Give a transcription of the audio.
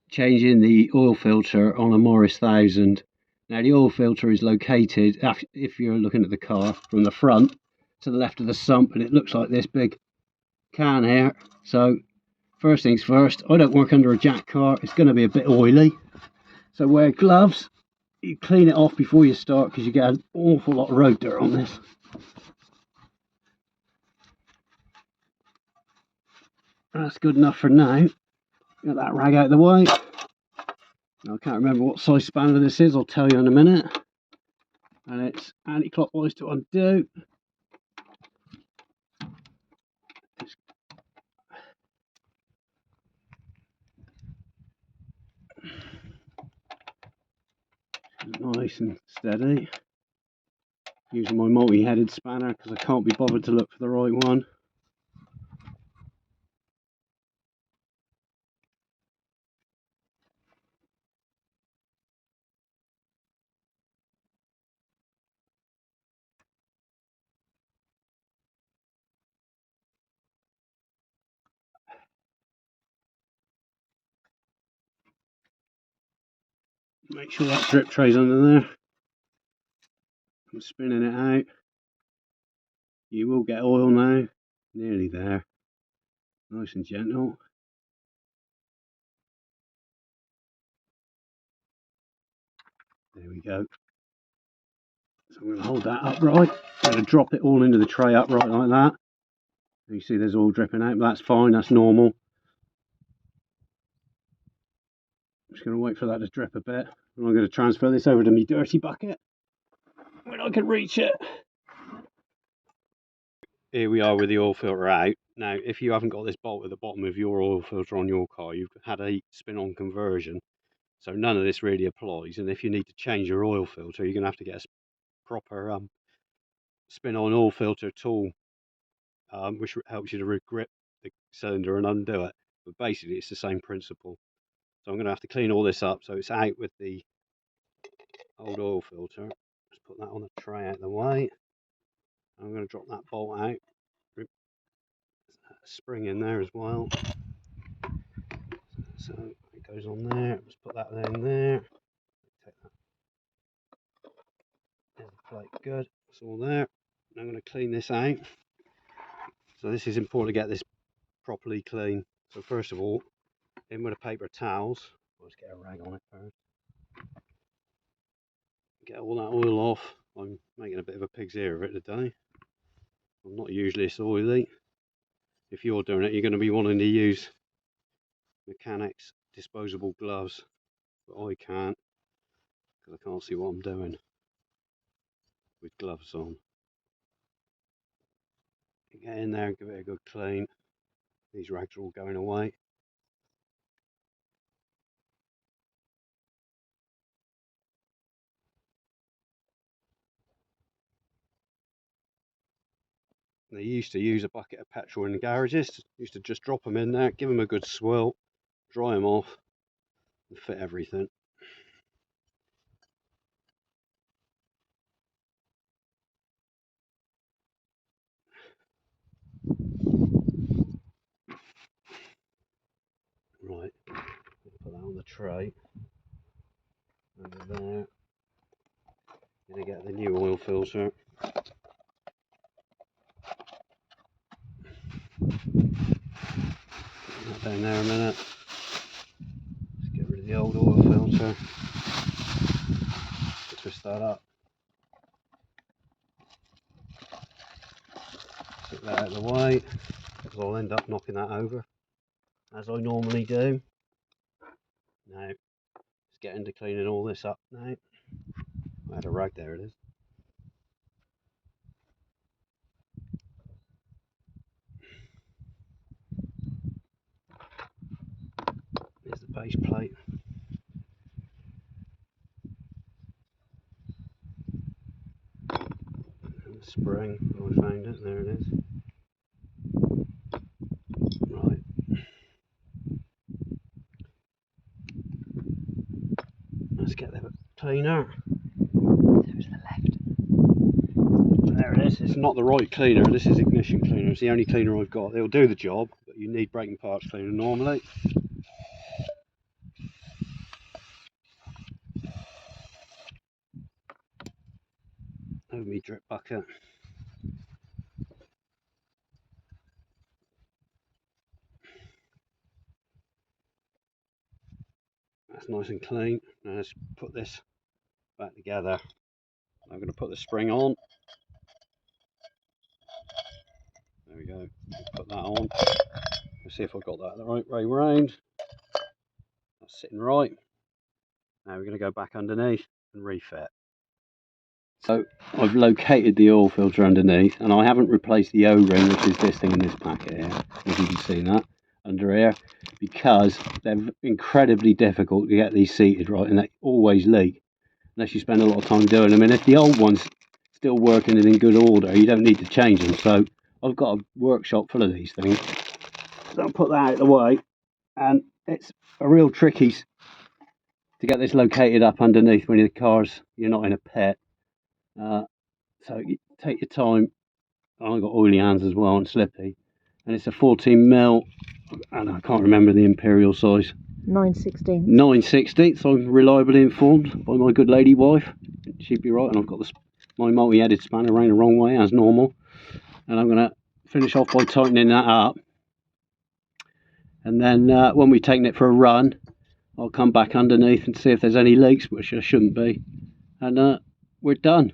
changing the oil filter on a Morris 1000. Now the oil filter is located, if you're looking at the car, from the front to the left of the sump, and it looks like this big can here. So first things first, I don't work under a jack car, it's going to be a bit oily, so wear gloves. You clean it off before you start because you get an awful lot of road dirt on this. That's good enough for now. Get that rag out of the way. I can't remember what size spanner this is, I'll tell you in a minute. And it's anti-clockwise to undo. Nice and steady. Using my multi-headed spanner because I can't be bothered to look for the right one. Make sure that drip tray's under there. I'm spinning it out. You will get oil now. Nearly there. Nice and gentle. There we go. So I'm going to hold that upright. I'm going to drop it all into the tray upright like that. You see there's oil dripping out, but that's fine, that's normal. I'm just going to wait for that to drip a bit. And I'm going to transfer this over to my dirty bucket when I can reach it. Here we are with the oil filter out. Now, if you haven't got this bolt at the bottom of your oil filter on your car, you've had a spin-on conversion. So none of this really applies. And if you need to change your oil filter, you're going to have to get a proper spin-on oil filter tool, which helps you to regrip the cylinder and undo it. But basically, it's the same principle. So I'm going to have to clean all this up. So it's out with the old oil filter. Just put that on the tray out of the way. I'm going to drop that bolt out. Spring in there as well. So it goes on there. Just put that in there. Take that. There's the plate. Good. It's all there. I'm going to clean this out. So this is important to get this properly clean. So first of all, in with a paper towels. Let's get a rag on it first. Get all that oil off. I'm making a bit of a pig's ear of it today. I'm not usually this oily. If you're doing it, you're going to be wanting to use mechanics disposable gloves, but I can't because I can't see what I'm doing with gloves on. Get in there and give it a good clean. These rags are all going away. They used to use a bucket of petrol in the garages. Used to just drop them in there, give them a good swirl, dry them off, and fit everything. Right, put that on the tray. Over there. Gonna get the new oil filter. Put that down there a minute. Let's get rid of the old oil filter. Twist that up. Take that out of the way, because I'll end up knocking that over, as I normally do. Now, let's get into cleaning all this up now. I had a rag, there it is. There's the base plate. And the spring, I found it, there it is. Right. Let's get the cleaner. To the left. There it is. It's not the right cleaner. This is ignition cleaner. It's the only cleaner I've got. It'll do the job, but you need braking parts cleaner normally. over my drip bucket. That's nice and clean. Now let's put this back together. I'm going to put the spring on. There we go. Put that on. Let's see if I've got that the right way round. That's sitting right. Now we're going to go back underneath and refit. So I've located the oil filter underneath, and I haven't replaced the O-ring, which is this thing in this packet here, if you can see that, under here, because they're incredibly difficult to get these seated right, and they always leak, unless you spend a lot of time doing them. And if the old one's still working and in good order, you don't need to change them. So I've got a workshop full of these things. So I'll put that out of the way, and it's a real tricky to get this located up underneath when you're not in a pit. So you take your time. I've got oily hands as well and slippy, and it's a 14mm, and I can't remember the imperial size. 9/16. 9/16. So I'm reliably informed by my good lady wife. She'd be right, and I've got my multi-headed spanner around the wrong way as normal, and I'm going to finish off by tightening that up, and then when we've taken it for a run, I'll come back underneath and see if there's any leaks, which there shouldn't be, and we're done.